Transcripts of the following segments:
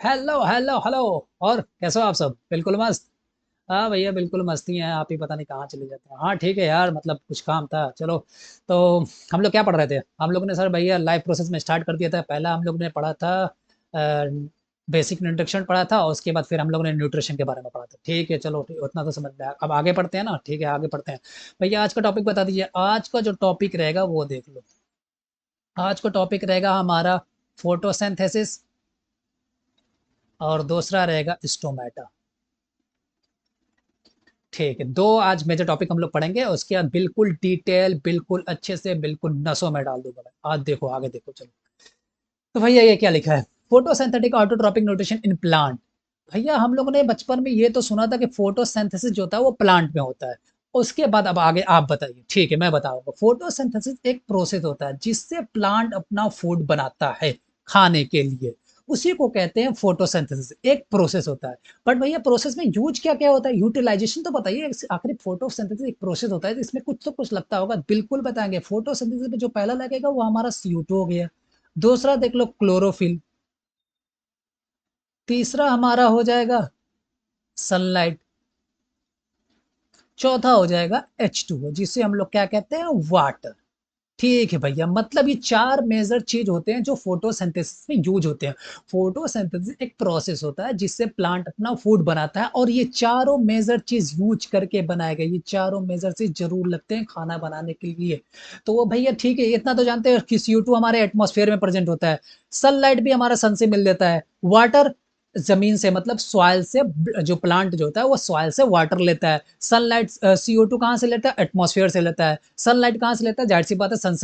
Hello hello hello. और कैसे हो आप सब? बिल्कुल मस्त। हाँ भैया, बिल्कुल मस्ती हैं। आप ही पता नहीं कहाँ चले जाते हैं। हाँ ठीक है यार, मतलब कुछ काम था, चलो। तो हम लोग क्या पढ़ रहे थे? हम लोग ने सर भैया लाइफ प्रोसेस में स्टार्ट कर दिया था। पहला हम लोग ने पढ़ा था बेसिक न्यूट्रिशन पढ़ा था, और उसके बाद फिर हम लोग ने न्यूट्रिशन के बारे में पढ़ा था। ठीक है चलो, उतना तो समझ में आया। अब आगे पढ़ते हैं ना। ठीक है आगे पढ़ते हैं। भैया आज का टॉपिक बता दीजिए। आज का जो टॉपिक रहेगा वो देख लो। आज का टॉपिक रहेगा हमारा फोटोसिंथेसिस, और दूसरा रहेगा स्टोमेटा। ठीक है, दो आज मेजर टॉपिक हम लोग पढ़ेंगे। उसके बाद बिल्कुल डिटेल, बिल्कुल अच्छे से, बिल्कुल नसों में डाल दूंगा मैं। आज देखो, आगे देखो, चलो। तो भैया ये क्या लिखा है? Photosynthetic autotrophic nutrition in plant. भैया हम लोगों ने बचपन में ये तो सुना था कि फोटोसिंथेसिस जो होता है वो प्लांट में होता है। उसके बाद अब आगे आप बताइए। ठीक है मैं बताऊंगा। फोटोसिंथेसिस एक प्रोसेस होता है जिससे प्लांट अपना फूड बनाता है खाने के लिए। उसी को कहते हैं फोटोसिंथेसिस। एक प्रोसेस होता है। बट भैया प्रोसेस में यूज क्या क्या होता है, यूटिलाइजेशन तो बताइए। आखिर फोटोसिंथेसिस एक प्रोसेस होता है, तो इसमें कुछ तो कुछ लगता होगा। बिल्कुल बताएंगे। फोटोसिंथेसिस में जो पहला लगेगा वो हमारा CO2 हो गया। दूसरा देख लो क्लोरोफिल। तीसरा हमारा हो जाएगा सनलाइट। चौथा हो जाएगा H2O, जिसे हम लोग क्या कहते हैं, वाटर। ठीक है भैया, मतलब ये चार मेजर चीज होते हैं जो फोटोसिंथेसिस में यूज होते हैं। फोटोसिंथेसिस एक प्रोसेस होता है जिससे प्लांट अपना फूड बनाता है, और ये चारों मेजर चीज यूज करके बनाए गए। ये चारों मेजर चीज जरूर लगते हैं खाना बनाने के लिए। तो वो भैया ठीक है, इतना तो जानते हैं कि CO2 हमारे एटमॉस्फेयर में प्रेजेंट होता है। सनलाइट भी हमारा सन से मिल लेता है। वाटर जमीन से, मतलब सॉइल से। जो प्लांट जो होता है वो सॉइल से वाटर लेता है। सनलाइट CO2 कहाँ से लेता है? एटमॉस्फेयर से लेता है। सनलाइट कहाँ से लेता है? जाहिर सी बात है सन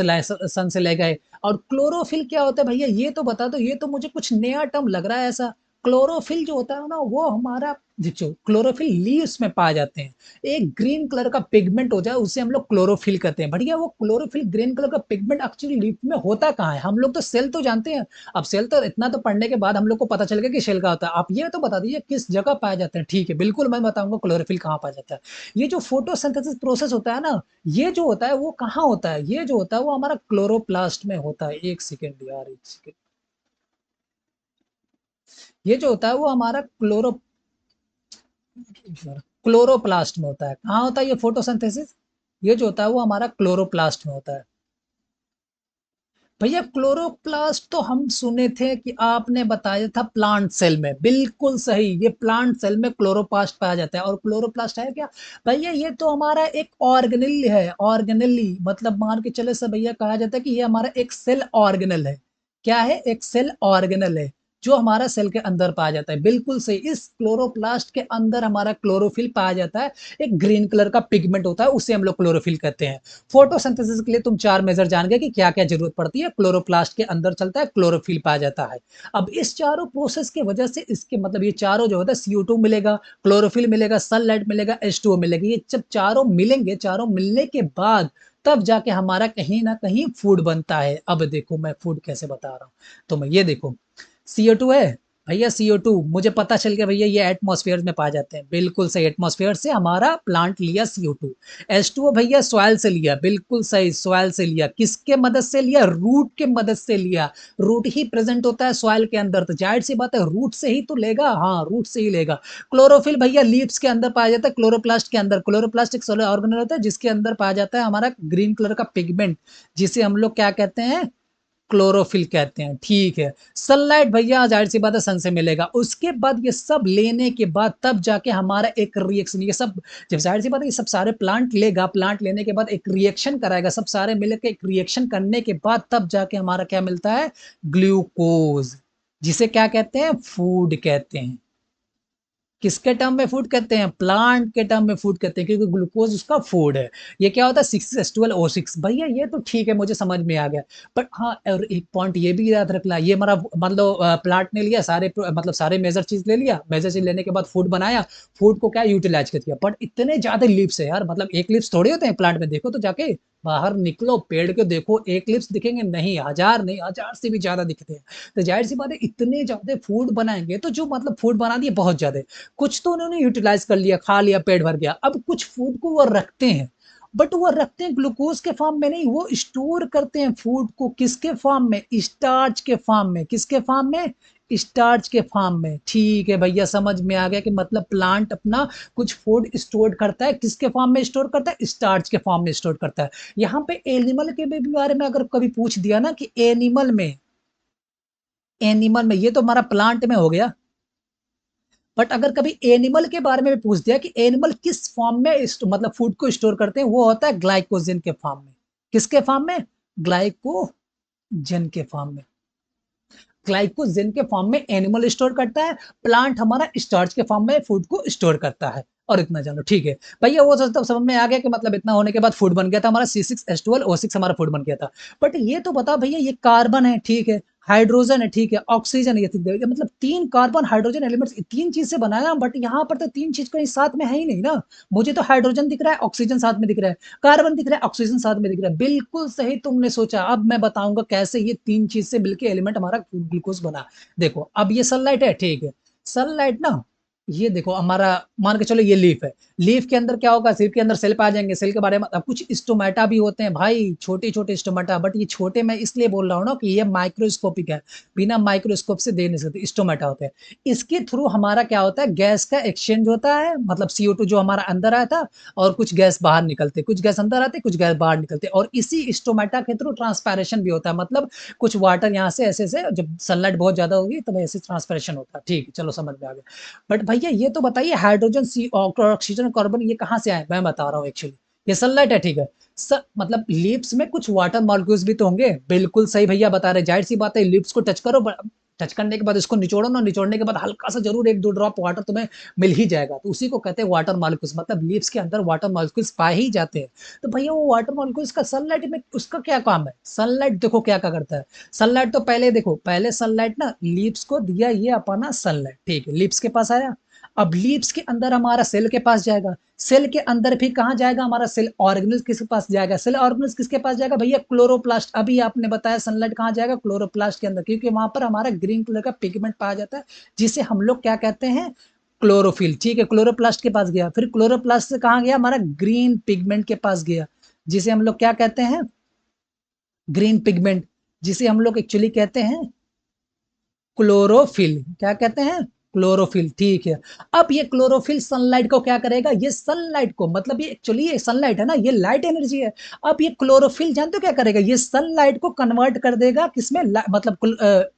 से ले गए। और क्लोरोफिल क्या होता है भैया, ये तो बता दो। ये तो मुझे कुछ नया टर्म लग रहा है ऐसा। क्लोरोफिल जो होता है ना, वो हमारा जो क्लोरोफिल लीव्स में पाए जाते हैं। एक ग्रीन कलर का पिगमेंट हो जाए उसे हम लोग क्लोरोफिल कहते हैं। बढ़िया, वो क्लोरोफिल ग्रीन कलर का पिगमेंट एक्चुअली लीफ में होता कहाँ है? हम लोग तो सेल तो जानते हैं। अब सेल तो इतना तो पढ़ने के बाद हम लोग को पता चल गया कि सेल का होता है। आप ये तो बता दीजिए किस जगह पाए जाते हैं। ठीक है बिल्कुल मैं बताऊंगा क्लोरोफिल कहाँ पाया जाता है। ये जो फोटोसिंथेसिस प्रोसेस होता है ना, ये जो होता है वो कहाँ होता है? ये जो होता है वो हमारा क्लोरोप्लास्ट में होता है। एक सेकेंड यार, एक सेकेंड। ये जो होता है वो हमारा क्लोरोप्लास्ट में होता है। कहाँ होता है ये फोटोसिंथेसिस? ये जो होता है वो हमारा क्लोरोप्लास्ट में होता है। भैया क्लोरोप्लास्ट तो हम सुने थे कि आपने बताया था प्लांट सेल में। बिल्कुल सही, ये प्लांट सेल में क्लोरोप्लास्ट पाया जाता है। और क्लोरोप्लास्ट है क्या? भैया ये तो हमारा एक ऑर्गेनेल है। ऑर्गेनेली मतलब मान के चले सब भैया, कहा जाता है कि ये हमारा एक सेल ऑर्गेनल है। क्या है? एक सेल ऑर्गेनल है, जो हमारा सेल के अंदर पाया जाता है। बिल्कुल सही, इस क्लोरोप्लास्ट के अंदर हमारा क्लोरोफिल पाया जाता है। एक ग्रीन कलर का पिगमेंट होता है, उसे हम लोग क्लोरोफिल कहते हैं। फोटोसिंथेसिस के लिए तुम चार मेजर जान गए कि क्या क्या जरूरत पड़ती है। क्लोरोप्लास्ट के अंदर चलता है, क्लोरोफिल पाया जाता है। अब इस चारों प्रोसेस की वजह से इसके मतलब ये चारों जो होता है, CO2 मिलेगा, क्लोरोफिल मिलेगा, सनलाइट मिलेगा, H2O मिलेगा। ये जब चारों मिलेंगे, चारों मिलने के बाद तब जाके हमारा कहीं ना कहीं फूड बनता है। अब देखो मैं फूड कैसे बता रहा हूँ। तो मैं ये देखो, CO2 है भैया। CO2 मुझे पता चल गया भैया, ये एटमॉस्फेयर में पाए जाते हैं। बिल्कुल सही, एटमॉस्फेयर से हमारा प्लांट लिया CO2। H2O भैया सॉइल से लिया। बिल्कुल सही, सॉइल से लिया। किसके मदद से लिया? रूट के मदद से लिया। रूट ही प्रेजेंट होता है सॉइल के अंदर, तो जाहिर सी बात है रूट से ही तो लेगा। हाँ रूट से ही लेगा। क्लोरोफिल भैया लीव्स के अंदर पाया जाता है, क्लोरोप्लास्ट के अंदर। क्लोरोप्लास्ट एक सोलर ऑर्गेनल होता है जिसके अंदर पाया जाता है हमारा ग्रीन कलर का पिगमेंट, जिसे हम लोग क्या कहते हैं, क्लोरोफिल कहते हैं। ठीक है। सनलाइट भैया जाहिर सी बात है सन से मिलेगा। उसके बाद ये सब लेने के बाद तब जाके हमारा एक रिएक्शन, ये सब जब जाहिर सी बात है ये सब सारे प्लांट लेगा, प्लांट लेने के बाद एक रिएक्शन कराएगा, सब सारे मिलकर एक रिएक्शन करने के बाद तब जाके हमारा क्या मिलता है, ग्लूकोज, जिसे क्या कहते हैं, फूड कहते हैं। किसके टर्म में फूड कहते हैं? प्लांट के टर्म में फूड कहते हैं, क्योंकि ग्लूकोज उसका फूड है। ये क्या होता है, 6H12O6। भैया ये तो ठीक है, मुझे समझ में आ गया। बट हाँ, और एक पॉइंट ये भी याद रखना, ये हमारा मतलब प्लांट ने लिया सारे, मतलब सारे मेजर चीज ले लिया। मेजर चीज लेने के बाद फूड बनाया। फूड को क्या यूटिलाइज कर दिया। बट इतने ज्यादा लीव्स है यार, मतलब एक लीव्स थोड़े होते हैं प्लांट में। देखो तो जाके बाहर निकलो पेड़ के, देखो एक लिप्स दिखेंगे नहीं, हजार नहीं, हजार से भी ज्यादा दिखते हैं। तो जाहिर सी बात है इतने ज्यादा फूड बनाएंगे तो जो मतलब फूड बना दिए बहुत ज्यादा, कुछ तो उन्होंने यूटिलाइज कर लिया, खा लिया, पेट भर गया। अब कुछ फूड को वो रखते हैं, बट वो रखते हैं ग्लूकोज के फॉर्म में नहीं, वो स्टोर करते हैं फूड को। किसके फॉर्म में? स्टार्च के फॉर्म में। किसके फॉर्म में? स्टार्च के फॉर्म में। ठीक है भैया, समझ में आ गया कि मतलब प्लांट अपना कुछ फूड स्टोर करता है, किसके फॉर्म में स्टोर करता है, स्टार्च के फॉर्म में स्टोर करता है। यहाँ पे एनिमल के भी बारे में अगर कभी पूछ दिया ना कि एनिमल में ये तो हमारा प्लांट में हो गया, बट अगर कभी एनिमल के बारे में भी पूछ दिया कि एनिमल किस फॉर्म में मतलब फूड को स्टोर करते हैं, वो होता है ग्लाइकोजन के फॉर्म में। किसके फॉर्म में? ग्लाइकोजन के फॉर्म में। ग्लाइकोजन के फॉर्म में एनिमल स्टोर करता है, प्लांट हमारा स्टार्च के फॉर्म में फूड को स्टोर करता है। और इतना जानो, ठीक है भैया, वो सब समझ में आ गया कि मतलब इतना होने के बाद फूड बन गया था हमारा C6H12O6 हमारा फूड बन गया था। बट ये तो बता भैया, ये कार्बन है, ठीक है, हाइड्रोजन है, ठीक है, ऑक्सीजन है, ये मतलब तीन कार्बन हाइड्रोजन एलिमेंट्स तीन चीज से बना है, बट यहाँ पर तो तीन चीज कहीं साथ में है ही नहीं ना। मुझे तो हाइड्रोजन दिख रहा है, ऑक्सीजन साथ में दिख रहा है, कार्बन दिख रहा है, ऑक्सीजन साथ में दिख रहा है। बिल्कुल सही तुमने सोचा। अब मैं बताऊंगा कैसे ये तीन चीज से मिलकर एलिमेंट हमारा ग्लूकोज बना। देखो, अब ये सनलाइट है, ठीक है, सनलाइट ना, ये देखो हमारा, मान के चलो ये लीफ है, लीफ के अंदर क्या होगा, लीफ के अंदर सेल आ जाएंगे, सेल के बारे में अब कुछ स्टोमेटा भी होते हैं भाई, छोटे छोटे स्टोमेटा, बट ये छोटे मैं इसलिए बोल रहा हूँ ना कि ये माइक्रोस्कोपिक है, बिना माइक्रोस्कोप से दे नहीं सकते, स्टोमेटा होते हैं। इसके थ्रू हमारा क्या होता है, गैस का एक्सचेंज होता है, मतलब CO2 जो हमारा अंदर आया था और कुछ गैस बाहर निकलते, कुछ गैस अंदर आते, कुछ गैस बाहर निकलते, और इसी स्टोमेटा के थ्रू ट्रांसपैरेशन भी होता है, मतलब कुछ वाटर यहाँ से ऐसे से, जब सनलाइट बहुत ज्यादा होगी तब ऐसे ट्रांसपैरेशन होता है। ठीक है, चलो समझ में आ गया। बट भैया ये तो बताइए, हाइड्रोजन, सी ऑक्सीजन, कार्बन ये कहाँ से आए? मैं बता रहा हूँ एक्चुअली, ये सनलाइट है, ठीक है। मतलब लिप्स में कुछ वाटर मॉलिक्यूल्स भी तो होंगे। बिल्कुल सही भैया बता रहे, जाहिर सी बात है, लिप्स को टच करो, टच करने के बाद इसको निचोड़ो ना, निचोड़ने के बाद हल्का सा जरूर एक दो ड्रॉप वाटर तुम्हें मिल ही जाएगा, तो उसी को कहते हैं वाटर मॉलिक्यूल्स, मतलब लीव्स के अंदर वाटर मॉलिक्यूल्स पाए ही जाते हैं। तो भैया वो वाटर मॉलिक्यूल्स का सनलाइट में उसका क्या काम है? सनलाइट देखो क्या क्या करता है। सनलाइट तो पहले देखो, पहले सनलाइट ना लीव्स को दिया ये अपना सनलाइट, ठीक है, लीव्स के पास आया, अब लीव्स के अंदर हमारा सेल के पास जाएगा, सेल के अंदर फिर कहाँ जाएगा हमारा, सेल ऑर्गेनल्स किसके पास जाएगा, सेल ऑर्गेनल्स किसके पास जाएगा भैया, क्लोरोप्लास्ट। अभी आपने बताया सनलाइट कहाँ जाएगा, क्लोरोप्लास्ट के अंदर, क्योंकि वहां पर हमारा ग्रीन कलर का पिगमेंट पाया जाता है, जिसे हम लोग क्या कहते हैं, क्लोरोफिल। ठीक है, क्लोरोप्लास्ट के पास गया, फिर क्लोरोप्लास्ट से कहाँ गया, हमारा ग्रीन पिगमेंट के पास गया, जिसे हम लोग क्या कहते हैं, ग्रीन पिगमेंट, जिसे हम लोग एक्चुअली कहते हैं क्लोरोफिल। क्या कहते हैं? क्लोरोफिल। ठीक है, अब ये क्लोरोफिल सनलाइट को क्या करेगा, ये सनलाइट को, मतलब ये एक्चुअली ये सनलाइट है ना, ये लाइट एनर्जी है। अब ये क्लोरोफिल जानते हो क्या करेगा, ये सनलाइट को कन्वर्ट कर देगा किसमें, मतलब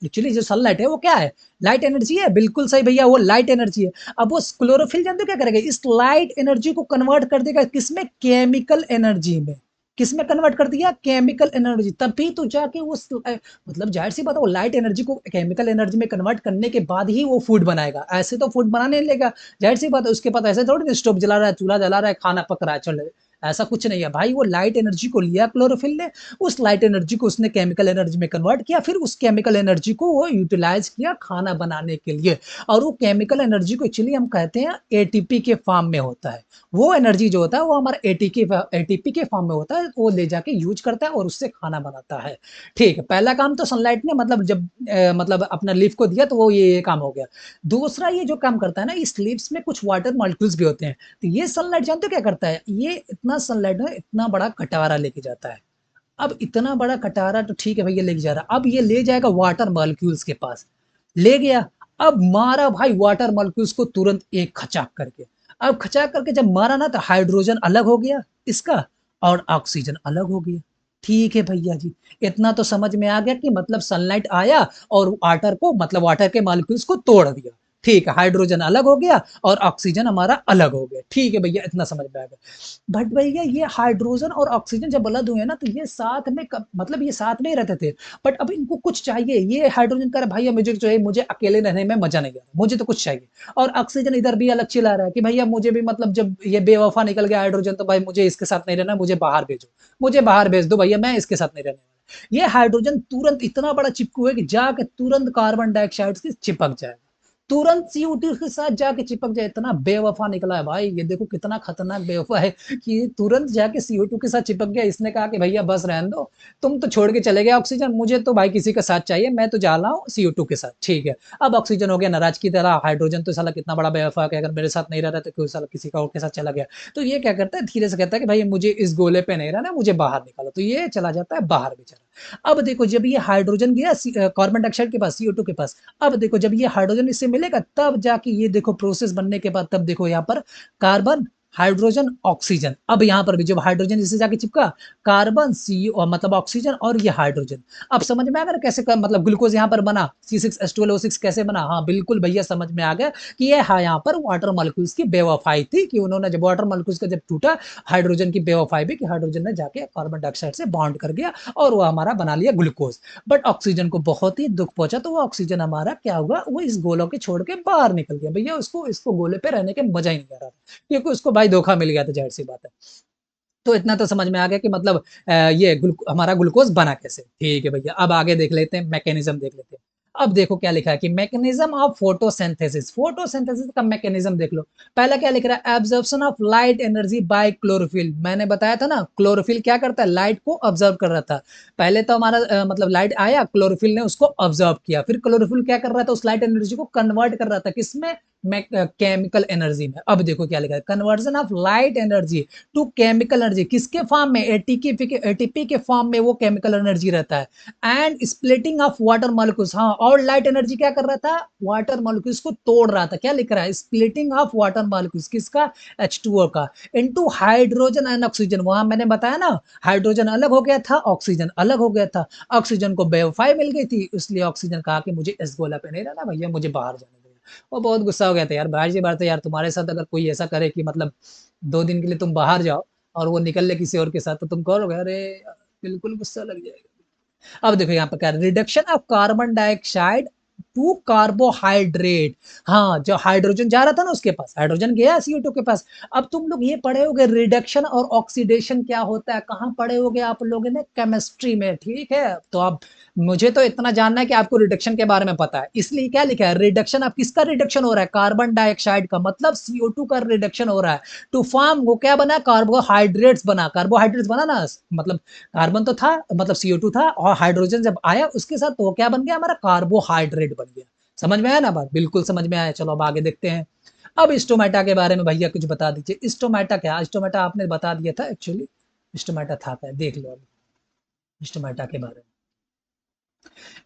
एक्चुअली जो सनलाइट है वो क्या है, लाइट एनर्जी है। बिल्कुल सही भैया, वो लाइट एनर्जी है। अब वो क्लोरोफिल जानते हो क्या करेगा, इस लाइट एनर्जी को कन्वर्ट कर देगा किसमें, केमिकल एनर्जी में। किसमें कन्वर्ट कर दिया, केमिकल एनर्जी। तभी तो जाके वो मतलब जाहिर सी बात है, वो लाइट एनर्जी को केमिकल एनर्जी में कन्वर्ट करने के बाद ही वो फूड बनाएगा, ऐसे तो फूड बनाने नहीं लेगा। जाहिर सी बात है, उसके पास ऐसे थोड़ी स्टोव जला रहा है, चूल्हा जला रहा है, खाना पक रहा है, चल, ऐसा कुछ नहीं है भाई। वो लाइट एनर्जी को लिया क्लोरोफिल ने, उस लाइट एनर्जी को उसने केमिकल एनर्जी में कन्वर्ट किया, फिर उस केमिकल एनर्जी को वो यूटिलाइज किया खाना बनाने के लिए। और वो केमिकल एनर्जी को एक्चुअली हम कहते हैं ATP के फॉर्म में होता है। वो एनर्जी जो होता है वो हमारा एटीपी के फॉर्म में होता है, वो ले जाके यूज करता है और उससे खाना बनाता है। ठीक है, पहला काम तो सनलाइट ने मतलब जब मतलब अपना लीफ को दिया तो वो ये काम हो गया। दूसरा ये जो काम करता है ना, इस लीव्स में कुछ वाटर मॉलिक्यूल्स भी होते हैं, तो ये सनलाइट जानते हो क्या करता है, ये इतना सनलाइट है, इतना बड़ा कटारा लेके जाता है। अब इतना बड़ा कटारा तो ठीक है भैया लेके जा रहा है, अब ये ले जाएगा वाटर मॉलिक्यूल्स के पास, ले गया, अब मारा भाई वाटर मॉलिक्यूल्स को तुरंत एक खचाक करके। अब खचाक करके जब मारा ना, तो हाइड्रोजन अलग हो गया इसका, और ऑक्सीजन अलग हो गया। ठीक है भैया जी, इतना तो समझ में आ गया कि मतलब सनलाइट आया और वाटर को, मतलब वाटर के मॉलिक्यूल्स को तोड़ दिया। ठीक है, हाइड्रोजन अलग हो गया और ऑक्सीजन हमारा अलग हो गया। ठीक है भैया, इतना समझ में आ गया। बट भैया ये हाइड्रोजन और ऑक्सीजन जब अलग हुए ना, तो ये साथ में मतलब ये साथ में ही रहते थे, बट अब इनको कुछ चाहिए। ये हाइड्रोजन कह रहा है भैया मुझे चाहिए, मुझे अकेले रहने में मजा नहीं आ रहा, मुझे तो कुछ चाहिए। और ऑक्सीजन इधर भी अलग चिल्ला रहा है कि भैया मुझे भी, मतलब जब ये बेवफा निकल गया हाइड्रोजन, तो भाई मुझे इसके साथ नहीं रहना, मुझे बाहर भेजो, मुझे बाहर भेज दो भैया, मैं इसके साथ नहीं रहने वाला। ये हाइड्रोजन तुरंत इतना बड़ा चिपकू है कि जाके तुरंत कार्बन डाइऑक्साइड से चिपक जाएगा, तुरंत CO2 के साथ जाके चिपक जाए। इतना बेवफा निकला है भाई, ये देखो कितना खतरनाक बेवफा है कि तुरंत जाके CO2 के साथ चिपक गया। इसने कहा कि भैया बस रहने दो, तुम तो छोड़ के चले गए ऑक्सीजन, मुझे तो भाई किसी का साथ चाहिए, मैं तो जा रहा हूँ CO2 के साथ। ठीक है, अब ऑक्सीजन हो गया नाराज की तरह, हाइड्रोजन तो साला कितना बड़ा बेवफा है, अगर मेरे साथ नहीं रह रहा तो क्यों साला किसी का और के साथ चला गया। तो ये क्या करता है, धीरे से कहता है कि भाई मुझे इस गोले पे नहीं रहना, मुझे बाहर निकालो, तो ये चला जाता है बाहर बेचारा। अब देखो जब ये हाइड्रोजन गया कार्बन डाइऑक्साइड के पास, CO2 के पास, अब देखो जब ये हाइड्रोजन इससे मिलेगा तब जाके ये देखो प्रोसेस बनने के बाद तब देखो यहाँ पर कार्बन, हाइड्रोजन, ऑक्सीजन। अब यहाँ पर भी जब हाइड्रोजन इससे जाके चिपका, कार्बन, CO मतलब ऑक्सीजन और ये हाइड्रोजन। अब समझ में आ गया कैसे मतलब ग्लूकोज यहाँ पर बना, C6H12O6 कैसे बना? हाँ बिल्कुल भैया समझ में आ गया कि ये हाँ यहाँ पर वाटर मॉलिक्यूल्स की बेवफाई थी कि उन्होंने जब वाटर मॉलिक्यूल्स का जब टूटा, हाइड्रोजन की बेवफाई भी कि हाइड्रोजन ने जाके कार्बन डाइऑक्साइड से बॉन्ड कर गया और वो हमारा बना लिया ग्लूकोज। बट ऑक्सीजन को बहुत ही दुख पहुंचा तो वो ऑक्सीजन हमारा क्या हुआ, वो इस गोलों के छोड़ के बाहर निकल गया भैया, उसको इसको गोले पे रहने के मजा ही नहीं आ रहा था क्योंकि उसको भाई धोखा मिल गया था, जाहिर सी बात है। तो इतना तो समझ में आ गया कि मतलब ये हमारा ग्लूकोज बना कैसे। ठीक है भैया, अब आगे देख लेते हैं, मैकेनिज्म देख लेते हैं। अब देखो क्या लिखा है कि मैकेनिज्म ऑफ फोटोसिंथेसिस, फोटोसिंथेसिस का मैकेनिज्म देख लो। पहला क्या लिख रहा है, absorption of light energy by chlorophyll. मैंने बताया था ना क्लोरोफिल क्या करता है, लाइट को ऑब्जर्व कर रहा था। पहले तो हमारा मतलब लाइट आया, क्लोरोफिल ने उसको ऑब्जर्व किया, फिर क्लोरोफिल क्या कर रहा था, उस लाइट एनर्जी को कन्वर्ट कर रहा था किसमें, केमिकल एनर्जी में। अब देखो क्या लिखा है, conversion of light energy to chemical energy, किसके फॉर्म में, एटीपी के फॉर्म में वो केमिकल एनर्जी रहता है। And splitting of water molecules, हाँ और लाइट एनर्जी क्या कर रहा था, वाटर मॉलिक्यूल्स को तोड़ रहा था। क्या लिख रहा है, स्प्लिटिंग ऑफ वाटर मॉलिक्यूल्स, किसका, H2O का, इनटू हाइड्रोजन एंड ऑक्सीजन। वहां मैंने बताया ना हाइड्रोजन अलग हो गया था, ऑक्सीजन अलग हो गया था, ऑक्सीजन को बेवफाई मिल गई थी, इसलिए ऑक्सीजन कहा कि मुझे इस गोला पे नहीं रहना भैया, मुझे बाहर जाने दो। वो बहुत गुस्सा हो गया था यार, भाई जी बात है यार, तुम्हारे साथ अगर कोई ऐसा करे कि मतलब 2 दिन के लिए तुम बाहर जाओ और वो निकल ले किसी और के साथ, तो तुम कहोगे अरे बिल्कुल गुस्सा लग जाएगा। अब देखो यहाँ पर क्या, reduction of carbon dioxide to carbohydrate. हाँ जो हाइड्रोजन जा रहा था ना उसके पास, हाइड्रोजन गया CO2 के पास। अब तुम लोग ये पढ़े होगे रिडक्शन और ऑक्सीडेशन क्या होता है, कहाँ पढ़े होगे आप लोगों ने, केमिस्ट्री में, ठीक है। तो अब मुझे तो इतना जानना है कि आपको रिडक्शन के बारे में पता है, इसलिए क्या लिखा है, रिडक्शन अब किसका रिडक्शन हो रहा है, कार्बन डाइऑक्साइड का, मतलब CO2 का रिडक्शन हो रहा है टू फॉर्म, वो क्या बना, कार्बोहाइड्रेट्स बना, कार्बोहाइड्रेट्स बना ना, मतलब कार्बन तो था, मतलब CO2 था, और हाइड्रोजन जब आया उसके साथ तो वो क्या बन गया, हमारा कार्बोहाइड्रेट बन गया। समझ में आया ना बात, बिल्कुल समझ में आया। चलो अब आगे देखते हैं। अब स्टोमेटा के बारे में भैया कुछ बता दीजिए, स्टोमेटा क्या, स्टोमेटा आपने बता दिया था एक्चुअली, स्टोमेटा था क्या, देख लो अब स्टोमेटा के बारे में।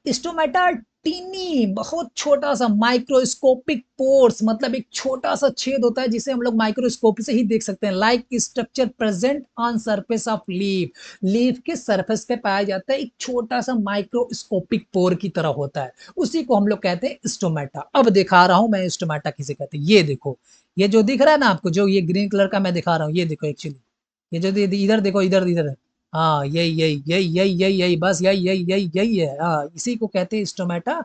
स्टोमेटा टीनी, बहुत छोटा सा माइक्रोस्कोपिक पोर्स, मतलब एक छोटा सा छेद होता है जिसे हम लोग माइक्रोस्कोप से ही देख सकते हैं। Like structure present on surface of leaf, leaf के सरफेस पे पाया जाता है, एक छोटा सा माइक्रोस्कोपिक पोर की तरह होता है, उसी को हम लोग कहते हैं स्टोमेटा। अब दिखा रहा हूं मैं स्टोमेटा किसे कहते हैं, ये देखो, ये जो दिख रहा है ना आपको, जो ये ग्रीन कलर का मैं दिखा रहा हूँ, ये देखो एक्चुअली, ये जो इधर देखो, इधर इधर, हाँ यही यही यही यही यही यही बस यही यही यही यही है, हाँ इसी को कहते हैं स्टोमेटा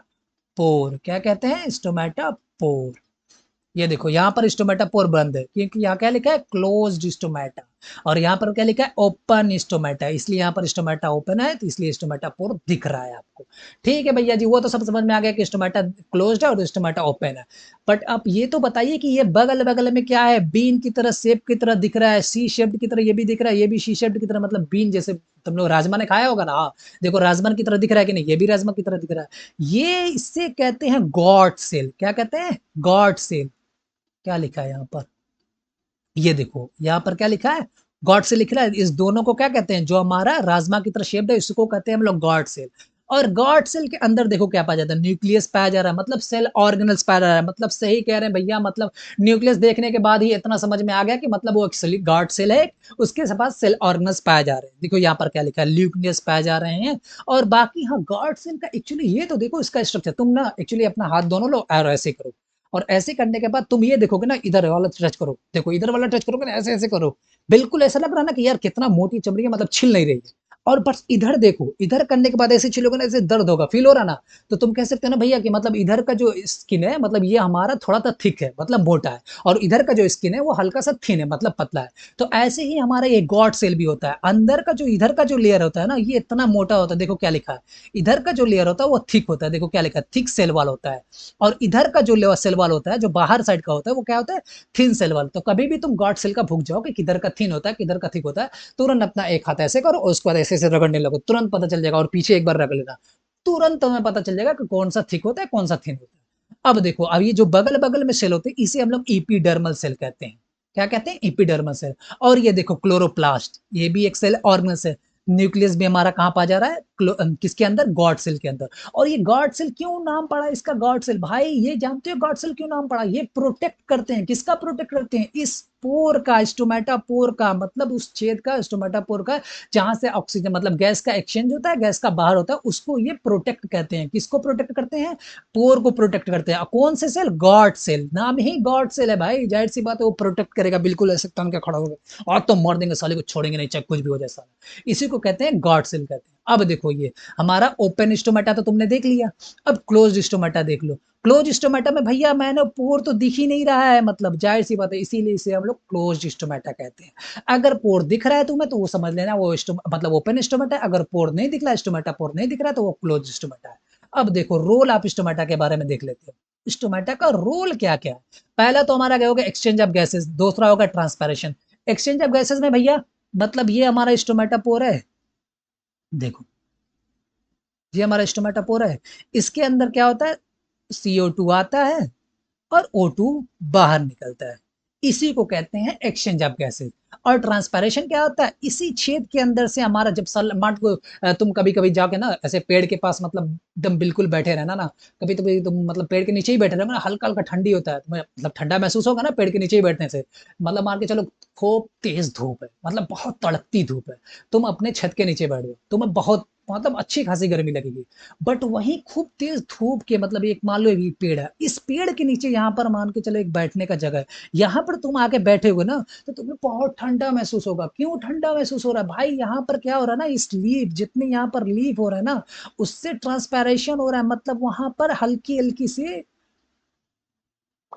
पोर। क्या कहते हैं, स्टोमेटा पोर। ये देखो यहाँ पर स्टोमेटापोर बंद है क्योंकि यहाँ क्या लिखा है, क्लोज्ड स्टोमेटा, और यहाँ पर क्या लिखा है, ओपन स्टोमेटा, इसलिए यहाँ पर स्टोमेटा ओपन है तो इसलिए स्टोमेटापोर दिख रहा है आपको। ठीक है भैया जी, वो तो सब समझ में आ गया कि स्टोमेटा क्लोज्ड है और स्टोमेटा ओपन है। बट आप ये तो बताइए कि ये बगल बगल में क्या है, बीन की तरह, शेप की तरह दिख रहा है, सी शेप्ड की तरह ये भी दिख रहा है, ये भी सी शेप्ड की तरह, मतलब बीन जैसे तुम लोग राजमा ने खाया होगा ना, हाँ देखो राजमा की तरह दिख रहा है कि नहीं, ये भी राजमा की तरह दिख रहा है। ये इससे कहते हैं गॉड सेल, क्या कहते हैं, गॉड सेल। क्या लिखा है यहाँ पर, ये देखो यहाँ पर क्या लिखा है, गॉड से लिख रहा है, इस दोनों को क्या कहते हैं, जो हमारा राजमा की तरह शेप्ड है इसको कहते हैं हम लोग गॉड सेल। और गॉड सेल के अंदर देखो क्या पाया जाता है, न्यूक्लियस पाया जा रहा है, मतलब सेल ऑर्गेनल्स पाया जा रहा है, मतलब सही कह रहे हैं भैया, मतलब न्यूक्लियस देखने के बाद ही इतना समझ में आ गया कि मतलब वो एक्चुअली गॉड सेल है, उसके पास सेल ऑर्गेनल्स पाए जा रहे हैं। देखो यहाँ पर क्या लिखा है, न्यूक्लियस पाए जा रहे हैं। और बाकी हाँ गॉड सेल का एक्चुअली ये तो देखो इसका स्ट्रक्चर, तुम ना एक्चुअली अपना हाथ दोनों लो और ऐसे करो, और ऐसे करने के बाद तुम ये देखोगे ना, इधर वाला टच करो, देखो इधर वाला टच करोगे ना, ऐसे ऐसे करो, बिल्कुल ऐसा लग रहा है ना कि यार कितना मोटी चमड़ी है, मतलब छिल नहीं रही है। और बस इधर देखो, इधर करने के बाद ऐसे छिलोगे ना, ऐसे दर्द होगा, फील हो रहा ना, तो तुम कह सकते हो ना भैया कि मतलब इधर का जो स्किन है, मतलब ये हमारा थोड़ा सा थिक है, मतलब मोटा है, और इधर का जो स्किन है वो हल्का सा थिन है, मतलब पतला है। तो ऐसे ही हमारा ये गॉड सेल भी होता है, अंदर का जो इधर का जो लेयर होता है ना, ये इतना मोटा होता है, देखो क्या लिखा है, इधर का जो लेयर होता है वो थिक होता है, देखो क्या लिखा है, थिक सेल वाल होता है। और इधर का जो सेल वाल होता है, जो बाहर साइड का होता है, वो क्या होता है, थिन सेल वाल। तो कभी भी तुम गॉड सेल का भूख जाओ कि किधर का थिन होता है किधर का थिक होता है, तुरंत अपना एक हाथ ऐसे करो और उसके बाद ऐसे ऐसे रगड़ने लगो, तुरंत पता चल जाएगा, और पीछे एक बार रगड़ लेना, तुरंत तुम्हें पता चल जाएगा कि कौन सा थिक होता है कौन सा थिन होता है। अब देखो, अब ये जो बगल बगल में सेल होते हैं इसे हम लोग इपीडर्मल सेल कहते हैं। क्या कहते हैं, इपीडर्मल सेल। और ये देखो क्लोरोप्लास्ट, ये भी एक सेल ऑर्गेनल सेल। न्यूक्लियस भी हमारा कहाँ पाया जा रहा है, किसके अंदर, गॉड सेल के अंदर। और ये गॉड सेल क्यों नाम पड़ा इसका गॉड सेल, भाई ये जानते हो गॉड सेल क्यों नाम पड़ा, ये प्रोटेक्ट करते हैं, किसका प्रोटेक्ट करते हैं, इस पोर का, स्टोमेटा पोर का, मतलब उस छेद का, स्टोमेटा पोर का, जहां से ऑक्सीजन मतलब गैस का एक्सचेंज होता है, गैस का बाहर होता है, उसको ये प्रोटेक्ट कहते हैं। किसको प्रोटेक्ट करते हैं, पोर को प्रोटेक्ट करते हैं। कौन से सेल, गॉड सेल, नाम ही गॉड सेल है भाई, जाहिर सी बात है वो प्रोटेक्ट करेगा, बिल्कुल ऐसे तन के खड़ा होगा और तो मार देंगे साले को, छोड़ेंगे नहीं चाहे कुछ भी हो जाए साला, इसी को कहते हैं गॉड सेल कहते हैं। अब देखो ये हमारा ओपन स्टोमेटा तो तुमने देख लिया, अब क्लोज स्टोमेटा देख लो। क्लोज स्टोमेटा में भैया मैंने पोर तो दिख ही नहीं रहा है, मतलब जाहिर सी बात है, इसीलिए इसे हम लोग क्लोज स्टोमेटा कहते हैं। अगर पोर दिख रहा है तुम्हें तो वो समझ लेना वो मतलब ओपन स्टोमेटा है, अगर पोर नहीं दिख रहा है, स्टोमेटा पोर नहीं दिख रहा है, तो वो क्लोज स्टोमेटा है। अब देखो रोल ऑफ स्टोमेटा के बारे में देख लेते हैं, स्टोमेटा का रोल क्या क्या है। पहला तो हमारा क्या होगा, एक्सचेंज ऑफ गैसेस, दूसरा होगा ट्रांसपैरेशन। एक्सचेंज ऑफ गैसेस में भैया मतलब ये हमारा स्टोमेटा पोर है, देखो ये हमारा स्टोमेटा पोर है, इसके अंदर क्या होता है, CO2 आता है और O2 बाहर निकलता है, इसी को कहते हैं एक्सचेंज ऑफ गैसेस। और ट्रांसपैरेशन क्या होता है, इसी छेद के अंदर से हमारा जब सल मान को तुम कभी कभी जाके ना ऐसे पेड़ के पास मतलब एकदम बिल्कुल बैठे रहना ना, कभी कभी तुम मतलब पेड़ के नीचे ही बैठे रहना, हल्का हल्का ठंडी होता है तुम्हें, मतलब ठंडा महसूस होगा ना पेड़ के नीचे ही बैठने से, मतलब मान के चलो खूब तेज धूप है, मतलब बहुत तड़कती धूप है, तुम अपने छत के नीचे बैठ गए, तुम्हें बहुत मतलब अच्छी खासी गर्मी लगेगी, बट वहीं खूब तेज धूप के मतलब एक मान लो एक पेड़ है, इस पेड़ के नीचे यहाँ पर मान के चलो एक बैठने का जगह है, यहाँ पर तुम आके बैठे हो ना तो तुम्हें बहुत ठंडा महसूस होगा। क्यों ठंडा महसूस हो रहा है भाई, यहाँ पर क्या हो रहा है ना, इस लीफ जितने यहाँ पर लीफ हो रहा है ना, उससे ट्रांसपैरेशन हो रहा है, मतलब वहां पर हल्की हल्की सी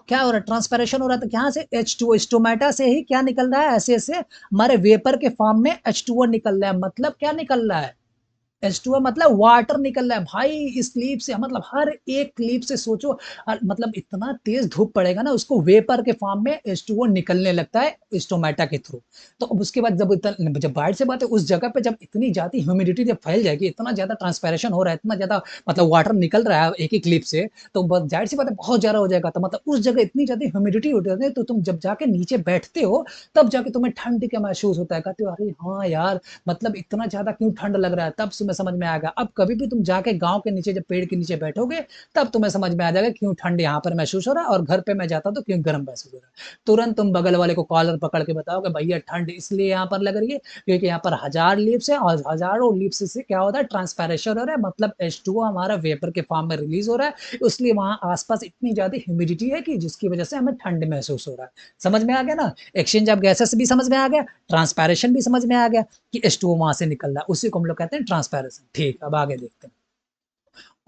क्या हो रहा है, ट्रांसपैरेशन हो रहा है। तो यहाँ से H2O स्टोमेटा से ही क्या निकल रहा है, ऐसे ऐसे हमारे वेपर के फॉर्म में H2O निकल रहा है, मतलब क्या निकल रहा है, H2O मतलब वाटर निकल रहा है भाई इस क्लिप से, मतलब हर एक क्लिप से सोचो मतलब इतना तेज धूप पड़ेगा ना, उसको वेपर के फॉर्म में H2O निकलने लगता है स्टोमेटा के थ्रू। तो अब उसके बाद जब बाहर से बात है, उस जगह पे जब इतनी ज्यादा ह्यूमिडिटी जब फैल जाएगी, इतना ज्यादा ट्रांसपैरेशन हो रहा है, इतना ज्यादा मतलब वाटर निकल रहा है एक ही क्लिप से, तो जाहिर सी बात है बहुत ज्यादा हो जाएगा, तो मतलब उस जगह इतनी ज्यादा ह्यूमिडिटी हो जाती है, तो तुम जब जाके नीचे बैठते हो तब जाके तुम्हें ठंड का महसूस होता है, कहते हो अरे हाँ यार मतलब इतना ज्यादा क्यों ठंड लग रहा है, तब तुम्हें समझ में आएगा। अब कभी भी तुम जाके गांव के नीचे जब पेड़ के नीचे बैठोगे तब तुम्हें समझ में आ जाएगा क्यों ठंड यहाँ पर महसूस हो रहा है, और घर पे मैं जाता तो क्यों गर्म महसूस हो रहा है। तुरंत तुम बगल वाले को कॉलर पकड़ के बताओगे भैया ठंड इसलिए यहाँ पर लग रही है क्योंकि यहाँ पर हजार लीव्स है, और हजारों लीव्स से क्या होता है, ट्रांसपैरेशन हो रहा है, मतलब H2O हमारा वेपर के फॉर्म में रिलीज हो रहा है, इसलिए वहां आसपास इतनी ज्यादा ह्यूमिडिटी है कि जिसकी वजह से हमें ठंड महसूस हो रहा है। समझ में आ गया ना, एक्सचेंज ऑफ गैसेस भी समझ में आ गया, ट्रांसपैरेशन भी समझ में आ गया कि H2O वहां से निकल रहा है, उसी को हम लोग कहते हैं ट्रांसपैरेशन। ठीक, अब आगे देखते हैं,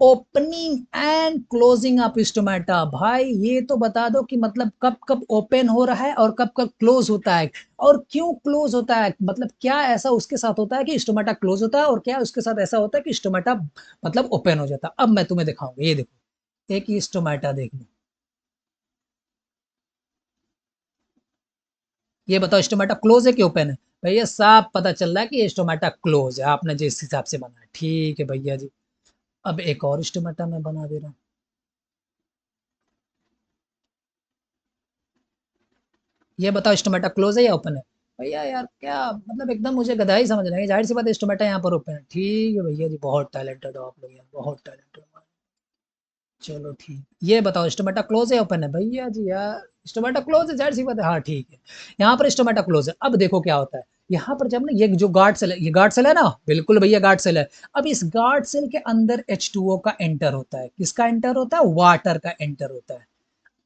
opening and closing of stomata. भाई ये तो बता दो कि मतलब कब कब ओपन हो रहा है और कब कब क्लोज होता है, और क्यों क्लोज होता है, मतलब क्या ऐसा उसके साथ होता है कि स्टोमेटा क्लोज होता है, और क्या उसके साथ ऐसा होता है कि स्टोमेटा मतलब ओपन हो जाता है। अब मैं तुम्हें दिखाऊंगा, ये देखो एक ही स्टोमेटा देख लो, ये बताओ स्टोमेटा क्लोज है कि ओपन है। भैया साफ पता चल रहा है कि ये स्टोमेटा क्लोज है, आपने जिस हिसाब से बनाया ठीक है भैया जी। अब एक और स्टोमेटा मैं बना दे रहा हूँ, ये बताओ स्टोमेटा क्लोज है या ओपन है। भैया यार क्या मतलब एकदम मुझे गधा ही समझ रहे हैं, जाहिर सी बात है स्टोमेटा यहाँ पर ओपन है। ठीक है भैया जी, बहुत टैलेंटेड हो आप लोग यार, बहुत टैलेंटेड हो। चलो ठीक, ये बताओ स्टोमेटा क्लोज है ओपन है। भैया जी यार स्टोमेटा क्लोज है, जाहिर सी बात है, हाँ ठीक है, यहाँ पर स्टोमेटा क्लोज है। अब देखो क्या होता है, यहाँ पर जब ना ये जो गार्ड सेल है, ये गार्ड सेल है ना, बिल्कुल भैया गार्ड सेल है। अब इस गार्ड सेल के अंदर H2O का एंटर होता है, किसका एंटर होता है, वाटर का एंटर होता है।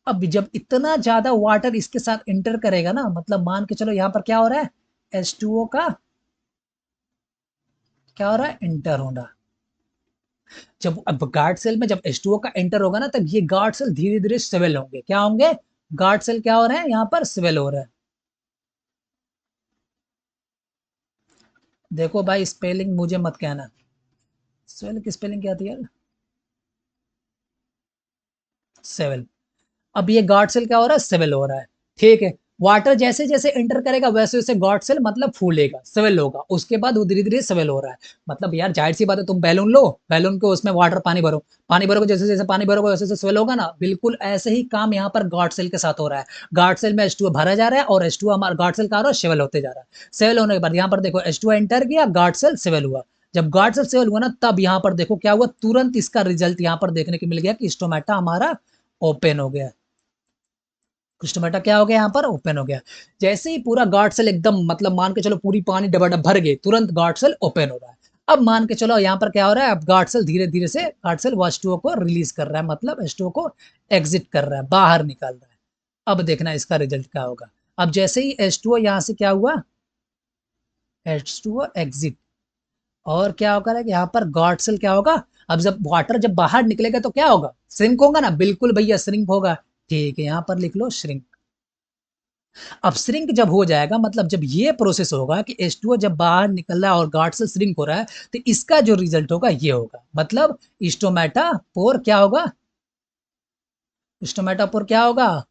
अब जब इतना ज्यादा वाटर इसके साथ इंटर करेगा ना, मतलब मान के चलो यहाँ पर क्या हो रहा है, H2O का क्या हो रहा है, इंटर होना। जब अब गार्ड सेल में जब H2O का एंटर होगा ना, तब ये गार्ड सेल धीरे धीरे स्वेल होंगे, क्या होंगे, गार्ड सेल क्या हो रहे हैं यहाँ पर स्वेल हो रहा है। देखो भाई स्पेलिंग मुझे मत कहना, स्वेल की स्पेलिंग क्या थी यार, सेवल। अब ये गॉड सेल क्या हो रहा है, सेवल हो रहा है। ठीक है, वाटर जैसे जैसे एंटर करेगा वैसे वैसे गॉड सेल मतलब फूलेगा, सेवल होगा, उसके बाद वो धीरे धीरे सेवल हो रहा है। मतलब यार जाहिर सी बात है, तुम बैलून लो, बैलून को उसमें वाटर पानी भरो, पानी भरोगे जैसे जैसे पानी भरोगे वैसे वैसे सेवल होगा ना, बिल्कुल ऐसे ही काम यहाँ पर गॉड सेल के साथ हो रहा है। गॉड सेल में H2O भरा जा रहा है और H2O हमारा गॉड सेल का हो रहा है सेवल होते जा रहा है। सेवल होने के बाद यहाँ पर देखो H2O एंटर किया, गॉड सेल सेवल हुआ। जब गार्ड सेल सेवल हुआ ना, तब यहाँ पर देखो क्या हुआ, तुरंत इसका रिजल्ट यहाँ पर देखने को मिल गया कि स्टोमेटा हमारा ओपन हो गया। स्टोमेटा क्या हो गया, यहाँ पर ओपन हो गया। जैसे ही पूरा गार्ड सेल एकदम मतलब मान के चलो पूरी पानी डबाडब भर गई, तुरंत गार्ड सेल ओपन हो रहा है। अब मान के चलो यहाँ पर क्या हो रहा है, अब गार्ड सेल धीरे धीरे से गार्ड सेल H2O को रिलीज कर रहा है, मतलब H2O को एग्जिट कर रहा है, बाहर निकाल रहा है। अब देखना इसका रिजल्ट क्या होगा। अब जैसे ही H2O यहाँ से क्या हुआ, H2O एग्जिट, और क्या होगा कि यहाँ पर गार्ड सेल क्या होगा, अब जब वाटर जब बाहर निकलेगा तो क्या होगा, श्रिंक होगा ना, बिल्कुल भैया श्रिंक होगा। ठीक है, यहाँ पर लिख लो श्रिंक। अब श्रिंक जब हो जाएगा, मतलब जब ये प्रोसेस होगा कि H2O जब बाहर निकल रहा है और गार्ड सेल श्रिंक हो रहा है, तो इसका जो रिजल्ट होगा ये होगा, मतलब स्टोमेटापोर क्या होगा, स्टोमेटापोर क्या होगा,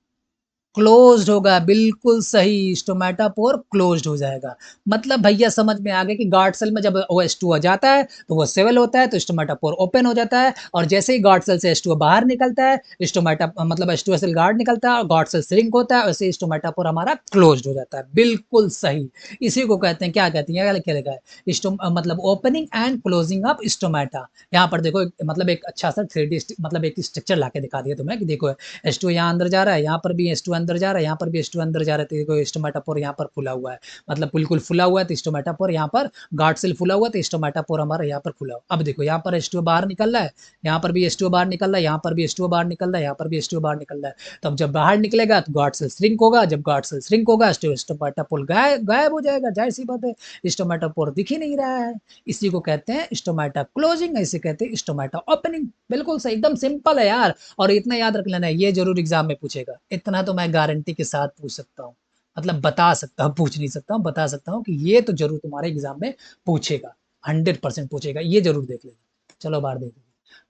क्लोज्ड होगा। बिल्कुल सही, स्टोमेटापोर क्लोज्ड हो जाएगा। मतलब भैया समझ में आ गया कि गार्ड सेल में जब OH2 जाता है तो वो सेवल होता है, तो स्टोमेटापोर ओपन हो जाता है, और जैसे ही गार्ड सेल से H2O बाहर निकलता है, स्टोमेटा मतलब H2O सेल गार्ड निकलता है और गार्ड सेल श्रिंक होता है, वैसे स्टोमेटापोर हमारा क्लोज्ड हो जाता है। बिल्कुल सही, इसी को कहते हैं, क्या कहते हैं, क्या लिखा है, मतलब opening and closing of stomata. यहाँ पर देखो मतलब एक अच्छा सा 3D मतलब एक स्ट्रक्चर ला के दिखा दिया तुम्हें कि देखो H2O यहाँ अंदर जा रहा है, यहाँ पर भी H2O अंदर जा रहा है, यहाँ पर भी H2O अंदर जा रहा है, तो देखो स्टोमेटापोर यहाँ पर फुला हुआ है, मतलब बिल्कुल फुला हुआ है, तो स्टोमेटापोर यहाँ पर गार्ड सेल फुला हुआ है, तो स्टोमेटापोर हमारा यहाँ पर खुला हुआ। अब देखो यहाँ पर H2O बाहर निकल रहा है, यहाँ पर भी H2O बाहर निकल रहा है, यहाँ पर भी H2O बाहर निकल रहा है, यहाँ पर भी H2O बाहर निकल रहा है। तब जब बाहर निकलेगा तो गार्ड सेल श्रिंक होगा, जब गार्ड सेल श्रिंक होगा स्टोमेटापोर गायब हो जाएगा, जाहिर सी बात है, स्टोमेटापोर दिख ही नहीं रहा है। इसी को कहते हैं स्टोमेटा क्लोजिंग, ऐसे कहते हैं स्टोमेटा ओपनिंग। बिल्कुल सही, एकदम सिंपल है यार। और इतना याद रख लेना, ये जरूर एग्जाम में पूछेगा, इतना तो मैं गारंटी के साथ पूछ सकता हूँ, मतलब बता सकता हूँ, पूछ नहीं सकता हूँ, बता सकता हूँ कि ये तो जरूर तुम्हारे एग्जाम में पूछेगा, 100% पूछेगा, ये जरूर देख लेना। चलो बाहर देख।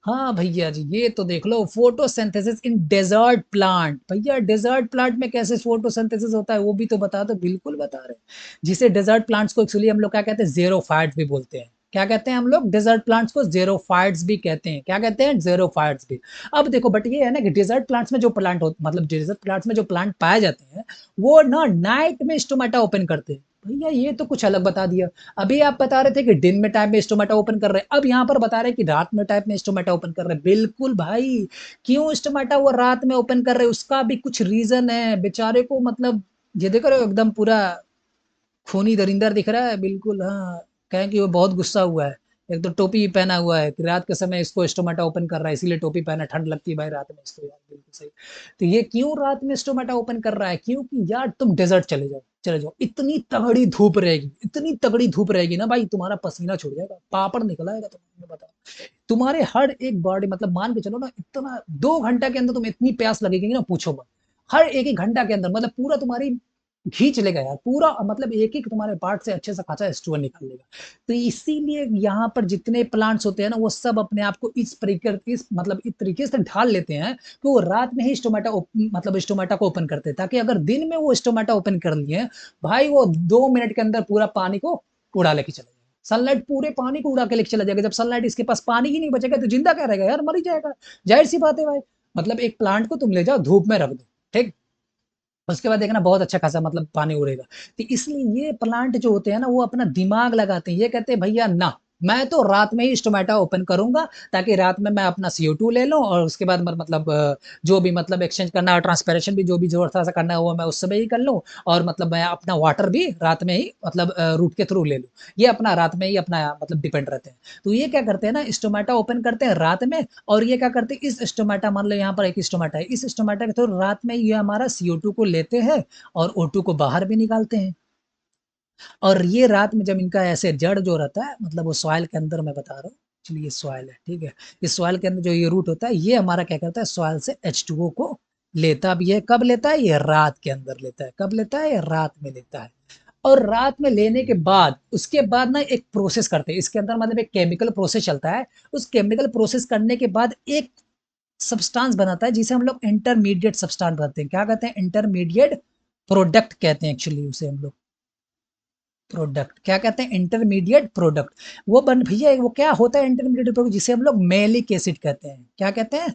हाँ भैया जी, ये तो देख लो, फोटोसिंथेसिस इन डेजर्ट प्लांट। भैया डेजर्ट प्लांट में कैसे फोटोसिंथेसिस होता है वो भी तो बता दो। बिल्कुल बता रहे हैं, जिसे डेजर्ट प्लांट्स को एक्चुअली हम लोग क्या कहते हैं, ज़ेरोफाइट्स भी बोलते हैं। क्या कहते हैं हम लोग, डेजर्ट प्लांट्स को ज़ेरोफाइट्स भी कहते हैं। क्या कहते हैं, ज़ेरोफाइट्स भी। अब देखो बट ये है ना कि डेजर्ट प्लांट्स में जो प्लांट हो, मतलब डेजर्ट प्लांट्स में जो प्लांट पाए जाते हैं, वो ना नाइट में स्टोमेटा ओपन करते हैं। भैया ये तो कुछ अलग बता दिया। अभी आप बता रहे थे कि दिन में टाइम में स्टोमेटा ओपन कर रहे हैं, अब यहाँ पर बता रहे हैं कि रात में टाइम में स्टोमेटा ओपन कर रहे हैं। बिल्कुल भाई, क्यों स्टोमेटा वो रात में ओपन कर रहे हैं, उसका भी कुछ रीजन है बेचारे को, मतलब ये देख रहे हो एकदम पूरा खूनी दरिंदर दिख रहा है। बिल्कुल हाँ, कहें कि वो बहुत गुस्सा हुआ है। एक तो टोपी पहना हुआ है कि रात के समय इसको स्टोमेटा ओपन कर रहा है, इसीलिए टोपी पहना, ठंड लगती है भाई रात में इसको यार। बिल्कुल सही। तो ये क्यों रात में स्टोमेटा ओपन कर रहा है, क्योंकि यार तुम डेजर्ट चले जाओ, चले जाओ, इतनी तगड़ी धूप रहेगी, इतनी तगड़ी धूप रहेगी ना भाई, तुम्हारा पसीना छूट जाएगा, पापड़ निकल आएगा तुम्हें, बताओ। तुम्हारे हर एक बॉडी, मतलब मान के चलो ना, इतना 2 घंटा के अंदर तुम्हें इतनी प्यास लगेगी ना, पूछो मत। हर एक एक घंटा के अंदर मतलब पूरा तुम्हारी खींच लेगा यार, पूरा मतलब एक एक तुम्हारे पार्ट से अच्छे से खासा H2O निकाल लेगा। तो इसीलिए यहाँ पर जितने प्लांट्स होते हैं ना, वो सब अपने आप को इस प्रकार इस मतलब इस तरीके से ढाल लेते हैं कि वो रात में ही स्टोमेटा मतलब स्टोमेटा को ओपन करते हैं, ताकि अगर दिन में वो स्टोमेटा ओपन कर लिए भाई, वो 2 मिनट के अंदर पूरा पानी को उड़ा लेके चले जाएगा। सनलाइट पूरे पानी को उड़ा के लेके चला जाएगा। जब सनलाइट इसके पास पानी ही नहीं बचेगा तो जिंदा क्या रहेगा यार, मर ही जाएगा। जाहिर सी बात है भाई। मतलब एक प्लांट को तुम ले जाओ धूप में रख दो, ठीक, उसके बाद देखना बहुत अच्छा खासा मतलब पानी उड़ेगा। तो इसलिए ये प्लांट जो होते हैं ना, वो अपना दिमाग लगाते हैं, ये कहते हैं भैया ना, मैं तो रात में ही स्टोमेटा ओपन करूंगा, ताकि रात में मैं अपना CO2 ले लूं, और उसके बाद मतलब जो भी मतलब एक्सचेंज करना है, ट्रांसपेरेशन भी जो भी जोर सा करना है वो मैं उस समय ही कर लूं, और मतलब मैं अपना वाटर भी रात में ही मतलब रूट के थ्रू ले लूं। ये अपना रात में ही अपना मतलब डिपेंड रहते हैं। तो ये क्या करते हैं ना, स्टोमेटा ओपन करते हैं रात में, और ये क्या करते हैं, इस स्टोमेटा मान लो यहाँ पर एक स्टोमेटा है, इस स्टोमेटा के थ्रू रात में ये हमारा CO2 को लेते हैं और O2 को बाहर भी निकालते हैं। और ये रात में जब इनका ऐसे जड़ जो रहता है, मतलब वो सॉइल के अंदर मैं बता रहा हूँ, चलिए ये सॉइल है, ठीक है, इस सॉइल के अंदर जो ये रूट होता है, ये हमारा क्या करता है, सॉइल से H2O को लेता भी है। कब लेता है, ये रात के अंदर लेता है। कब लेता है, ये रात में लेता है। और रात में लेने के बाद उसके बाद ना एक प्रोसेस करते हैं इसके अंदर, मतलब एक केमिकल प्रोसेस चलता है। उस केमिकल प्रोसेस करने के बाद एक सब्सटेंस बनाता है, जिसे हम लोग इंटरमीडिएट सब्सटेंस कहते हैं। क्या कहते हैं, इंटरमीडिएट प्रोडक्ट कहते हैं एक्चुअली उसे हम लोग। प्रोडक्ट क्या कहते हैं, इंटरमीडिएट प्रोडक्ट। वो बन भैया वो क्या होता है इंटरमीडिएट प्रोडक्ट, जिसे हम लोग मेलिक एसिड कहते हैं। क्या कहते हैं,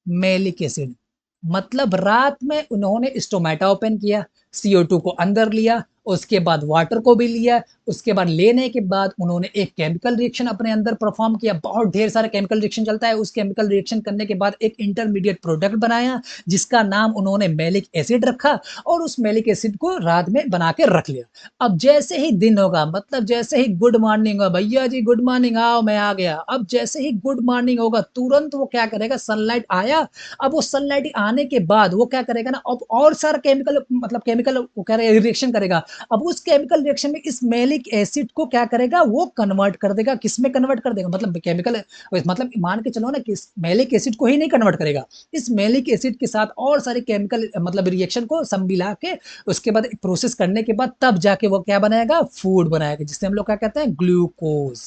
मेलिक एसिड। मतलब रात में उन्होंने स्टोमेटा ओपन किया, CO2 को अंदर लिया, उसके बाद वाटर को भी लिया, उसके बाद लेने के बाद उन्होंने एक केमिकल रिएक्शन अपने अंदर परफॉर्म किया, बहुत ढेर सारा केमिकल रिएक्शन चलता है, उस केमिकल रिएक्शन करने के बाद एक इंटरमीडिएट प्रोडक्ट बनाया जिसका नाम उन्होंने मैलिक एसिड रखा, और उस मैलिक एसिड को रात में बना के रख लिया। अब जैसे ही दिन होगा, मतलब जैसे ही गुड मॉर्निंग होगा, भैया जी गुड मॉर्निंग, आओ मैं आ गया, अब जैसे ही गुड मॉर्निंग होगा तुरंत वो क्या करेगा, सनलाइट आया, अब वो सनलाइट आने के बाद वो क्या करेगा ना, अब और सारा केमिकल, मतलब केमिकल वो कह रहे रिएक्शन करेगा। अब उस केमिकल रिएक्शन में इस मैलिक एसिड को क्या करेगा, वो कन्वर्ट कर देगा, किसमें कन्वर्ट कर देगा, मतलब केमिकल, मतलब मान के चलो ना कि मैलिक एसिड को ही नहीं कन्वर्ट करेगा, इस मैलिक एसिड के साथ और सारे केमिकल मतलब रिएक्शन को सब मिला के उसके बाद प्रोसेस करने के बाद तब जाके वो क्या बनाएगा, फूड बनाएगा, जिसे हम लोग क्या कहते हैं, ग्लूकोज।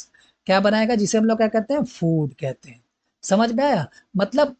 क्या बनाएगा, जिसे हम लोग क्या कहते हैं, फूड कहते हैं। समझ में आया? मतलब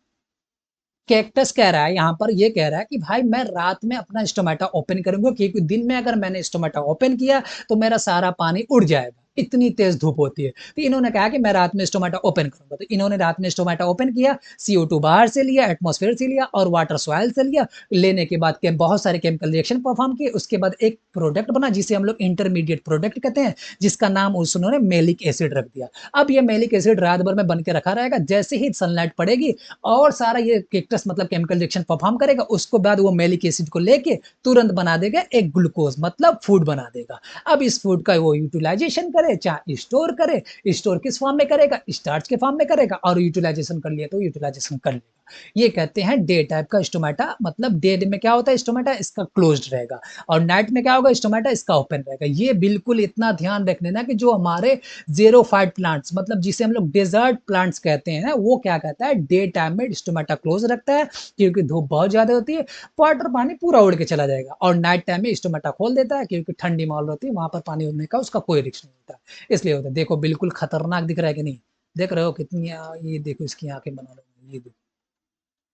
कैक्टस कह रहा है यहाँ पर, ये कह रहा है कि भाई मैं रात में अपना स्टोमेटा ओपन करूंगा, क्योंकि दिन में अगर मैंने स्टोमेटा ओपन किया तो मेरा सारा पानी उड़ जाएगा, इतनी तेज धूप होती है। तो इन्होंने कहा कि मैं रात में स्टोमेटा ओपन करूंगा, तो इन्होंने रात में स्टोमेटा ओपन किया, CO2 बाहर से लिया, एटमॉस्फेयर से लिया और वाटर सॉइल से लिया, लेने के बाद के बहुत सारे केमिकल रिएक्शन परफॉर्म किए, उसके बाद एक प्रोडक्ट बना जिसे हम लोग इंटरमीडिएट प्रोडक्ट कहते हैं, जिसका नाम उन्होंने मेलिक एसिड रख दिया। अब ये मेलिक एसिड रात भर में बन के रखा रहेगा, जैसे ही सनलाइट पड़ेगी और सारा ये केक्टस मतलब केमिकल रिएक्शन परफॉर्म करेगा, उसको बाद वो मेलिक एसिड को लेके तुरंत बना देगा एक ग्लूकोज, मतलब फूड बना देगा। अब इस फूड का वो यूटिलाइजेशन करे, चाहे स्टोर करे, स्टोर किस फॉर्म में करेगा, स्टार्च के फॉर्म में करेगा, और यूटिलाइजेशन कर लिया तो यूटिलाइजेशन कर लेगा। ये कहते हैं डे टाइप का स्टोमेटा, मतलब डे में क्या होता है स्टोमेटा, इसका क्लोज्ड रहेगा, और नाइट में क्या होगा स्टोमेटा, इसका ओपन रहेगा। ये बिल्कुल इतना ध्यान रखने ना कि जो हमारे ज़ेरोफाइट प्लांट्स, मतलब जिसे हम लोग डेजर्ट प्लांट्स कहते हैं, वो क्या कहता है, डे टाइम में स्टोमेटा क्लोज रखता है, क्योंकि धूप बहुत ज्यादा होती है, वाटर पानी पूरा उड़ के चला जाएगा, और नाइट टाइम में स्टोमेटा खोल देता है, क्योंकि ठंडी माहौल होती है, वहां पर पानी उड़ने का उसका कोई रिस्क नहीं होता, इसलिए होता है। देखो बिल्कुल खतरनाक दिख रहा है कि नहीं, देख रहे हो कितनी ये देखो इसकी आंखें बना लो, ये देखो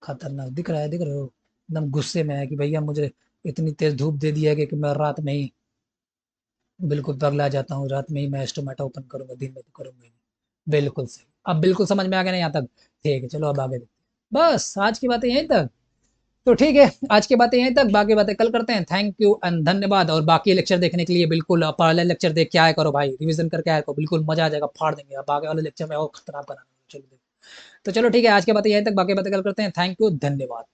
खतरनाक दिख रहा है, दिख रहे हो, एकदम गुस्से में है कि भैया मुझे इतनी तेज धूप दे दी है कि मैं रात में ही बिल्कुल पगला जाता हूँ, रात में ही मैं स्टोमेटा ओपन करूंगा, दिन में तो करूंगा ही नहीं। बिल्कुल सही, अब बिल्कुल समझ में आ गया ना यहाँ तक? ठीक है, चलो अब आगे देखते हैं। बस आज की बातें यहीं तक। तो ठीक है, आज की बातें यहीं तक, बाकी बातें कल करते हैं। थैंक यू एंड धन्यवाद, और बाकी लेक्चर देखने के लिए बिल्कुल पहले लेक्चर देख के आया करो भाई, रिवीजन करके आया करो, बिल्कुल मजा आ जाएगा, फाड़ देंगे। अब आगे वाले लेक्चर में और खतरनाक बनाना। चलो, तो चलो ठीक है, आज की बातें यहीं तक, बाकी बातें कल करते हैं। थैंक यू, धन्यवाद।